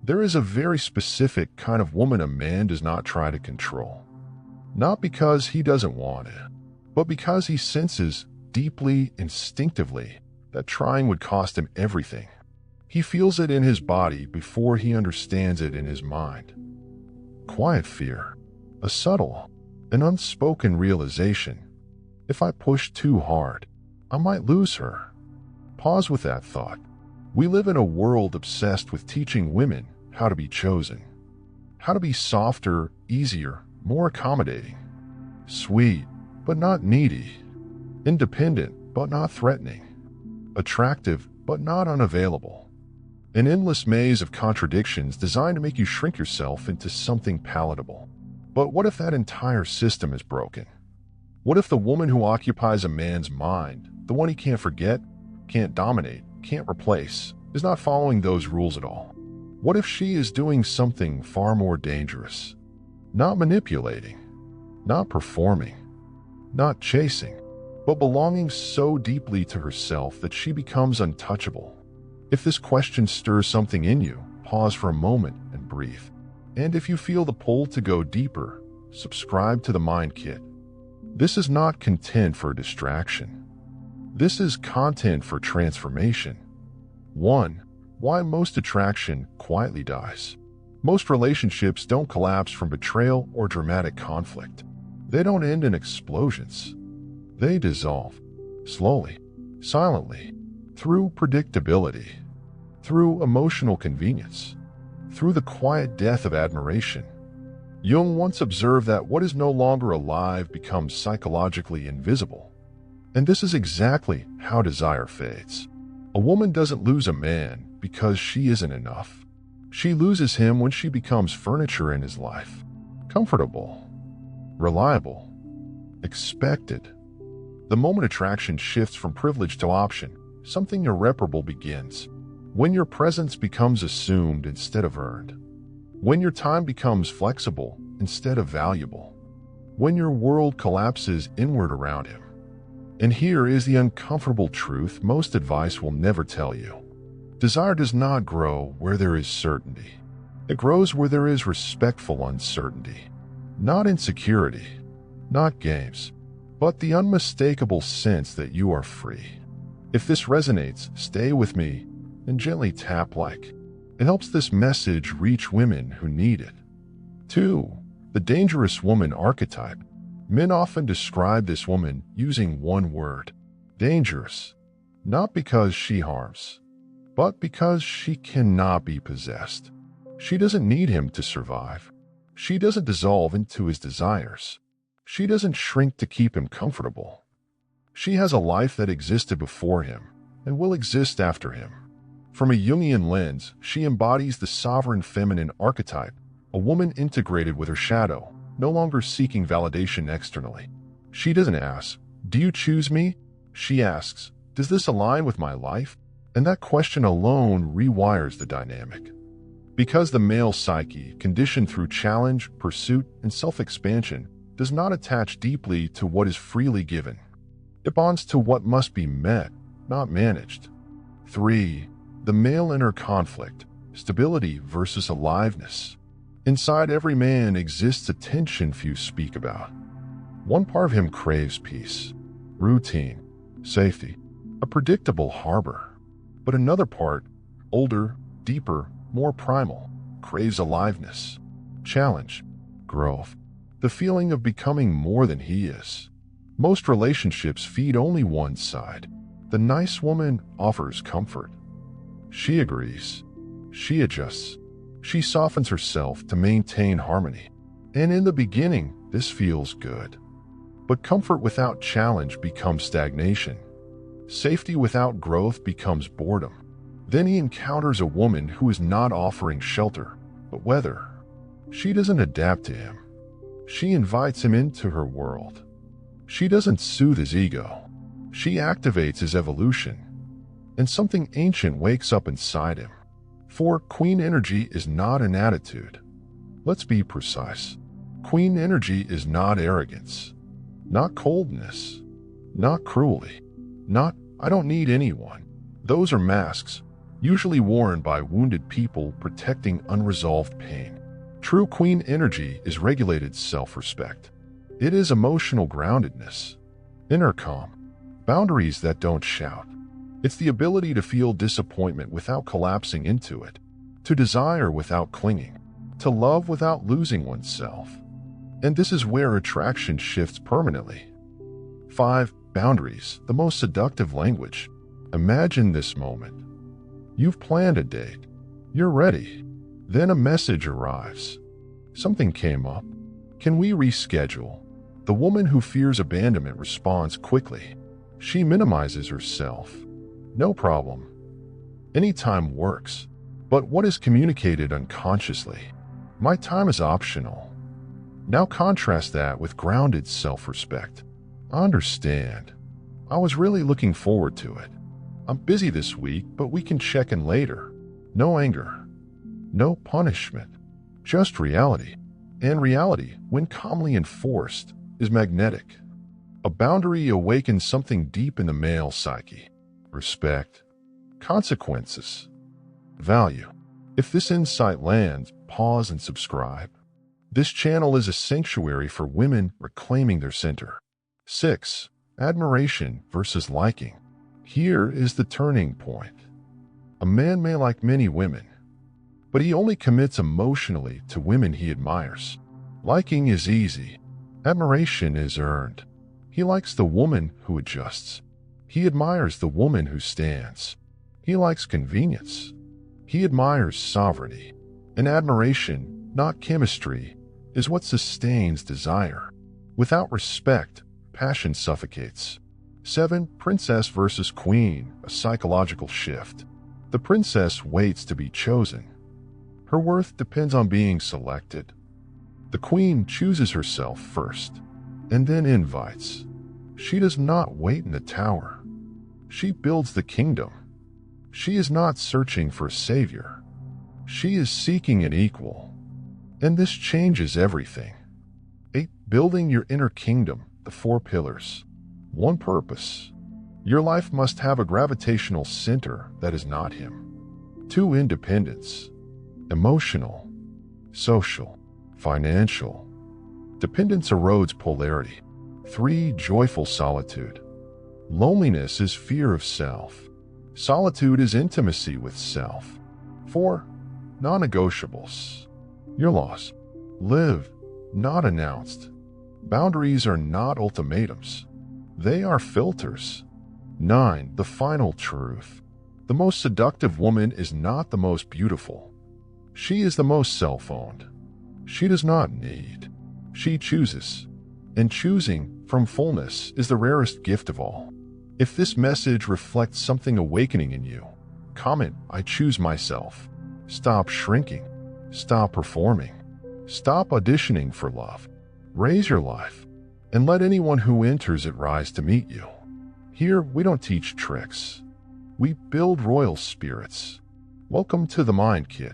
There is a very specific kind of woman a man does not try to control. Not because he doesn't want it, but because he senses deeply, instinctively, that trying would cost him everything. He feels it in his body before he understands it in his mind. Quiet fear, a subtle, an unspoken realization. If I push too hard, I might lose her. Pause with that thought. We live in a world obsessed with teaching women how to be chosen, how to be softer, easier, more accommodating, sweet, but not needy, independent, but not threatening, attractive, but not unavailable. An endless maze of contradictions designed to make you shrink yourself into something palatable. But what if that entire system is broken? What if the woman who occupies a man's mind, the one he can't forget, can't dominate, can't replace, is not following those rules at all? What if she is doing something far more dangerous? Not manipulating, not performing, not chasing, but belonging so deeply to herself that she becomes untouchable. If this question stirs something in you, pause for a moment and breathe. And if you feel the pull to go deeper, subscribe to the Mind Kit. This is not content for distraction. This is content for transformation. 1. Why most attraction quietly dies. Most relationships don't collapse from betrayal or dramatic conflict. They don't end in explosions. They dissolve, slowly, silently, through predictability, through emotional convenience, through the quiet death of admiration. Jung once observed that what is no longer alive becomes psychologically invisible. And this is exactly how desire fades. A woman doesn't lose a man because she isn't enough. She loses him when she becomes furniture in his life. Comfortable, reliable, expected. The moment attraction shifts from privilege to option, something irreparable begins. When your presence becomes assumed instead of earned. When your time becomes flexible instead of valuable. When your world collapses inward around him. And here is the uncomfortable truth most advice will never tell you. Desire does not grow where there is certainty. It grows where there is respectful uncertainty. Not insecurity, not games, but the unmistakable sense that you are free. If this resonates, stay with me and gently tap like. It helps this message reach women who need it. 2. The dangerous woman archetype. Men often describe this woman using one word, dangerous, not because she harms, but because she cannot be possessed. She doesn't need him to survive. She doesn't dissolve into his desires. She doesn't shrink to keep him comfortable. She has a life that existed before him and will exist after him. From a Jungian lens, she embodies the sovereign feminine archetype, a woman integrated with her shadow, no longer seeking validation externally. She doesn't ask, "Do you choose me?" She asks, "Does this align with my life?" And that question alone rewires the dynamic. Because the male psyche, conditioned through challenge, pursuit, and self-expansion, does not attach deeply to what is freely given. It bonds to what must be met, not managed. 3. The male inner conflict, stability versus aliveness. Inside every man exists a tension few speak about. One part of him craves peace, routine, safety, a predictable harbor. But another part, older, deeper, more primal, craves aliveness, challenge, growth, the feeling of becoming more than he is. Most relationships feed only one side. The nice woman offers comfort. She agrees. She adjusts. She softens herself to maintain harmony. And in the beginning, this feels good. But comfort without challenge becomes stagnation. Safety without growth becomes boredom. Then he encounters a woman who is not offering shelter, but weather. She doesn't adapt to him. She invites him into her world. She doesn't soothe his ego. She activates his evolution. And something ancient wakes up inside him. For queen energy is not an attitude. Let's be precise. Queen energy is not arrogance, not coldness, not cruelty, not "I don't need anyone." Those are masks. usually worn by wounded people protecting unresolved pain. True queen energy is regulated self-respect. It is emotional groundedness, inner calm, boundaries that don't shout. It's the ability to feel disappointment without collapsing into it, to desire without clinging, to love without losing oneself. And this is where attraction shifts permanently. 5. Boundaries, the most seductive language. Imagine this moment. You've planned a date. You're ready. Then a message arrives. Something came up. Can we reschedule? The woman who fears abandonment responds quickly. She minimizes herself. No problem. Any time works. But what is communicated unconsciously? My time is optional. Now contrast that with grounded self-respect. I understand. I was really looking forward to it. I'm busy this week, but we can check in later. No anger. No punishment. Just reality. And reality, when calmly enforced, is magnetic. A boundary awakens something deep in the male psyche. Respect. Consequences. Value. If this insight lands, pause and subscribe. This channel is a sanctuary for women reclaiming their center. 6. Admiration versus liking. Here is the turning point. A man may like many women, but he only commits emotionally to women he admires. Liking is easy. Admiration is earned. He likes the woman who adjusts. He admires the woman who stands. He likes convenience. He admires sovereignty. And admiration, not chemistry, is what sustains desire. Without respect, passion suffocates. 7. Princess versus queen, a psychological shift. The princess waits to be chosen. Her worth depends on being selected. The queen chooses herself first, and then invites. She does not wait in the tower. She builds the kingdom. She is not searching for a savior. She is seeking an equal. And this changes everything. 8. Building your inner kingdom, the 4 pillars. 1. Purpose. Your life must have a gravitational center that is not him. 2. Independence. Emotional, social, financial. Dependence erodes polarity. 3. Joyful solitude. Loneliness is fear of self. Solitude is intimacy with self. 4. Non-negotiables. Your loss. Live, not announced. Boundaries are not ultimatums. They are filters. 9. The final truth. The most seductive woman is not the most beautiful. She is the most self-owned. She does not need. She chooses. And choosing from fullness is the rarest gift of all. If this message reflects something awakening in you, comment, I choose myself. Stop shrinking. Stop performing. Stop auditioning for love. Raise your life, and let anyone who enters it rise to meet you. Here, we don't teach tricks. We build royal spirits. Welcome to the Mind Kit.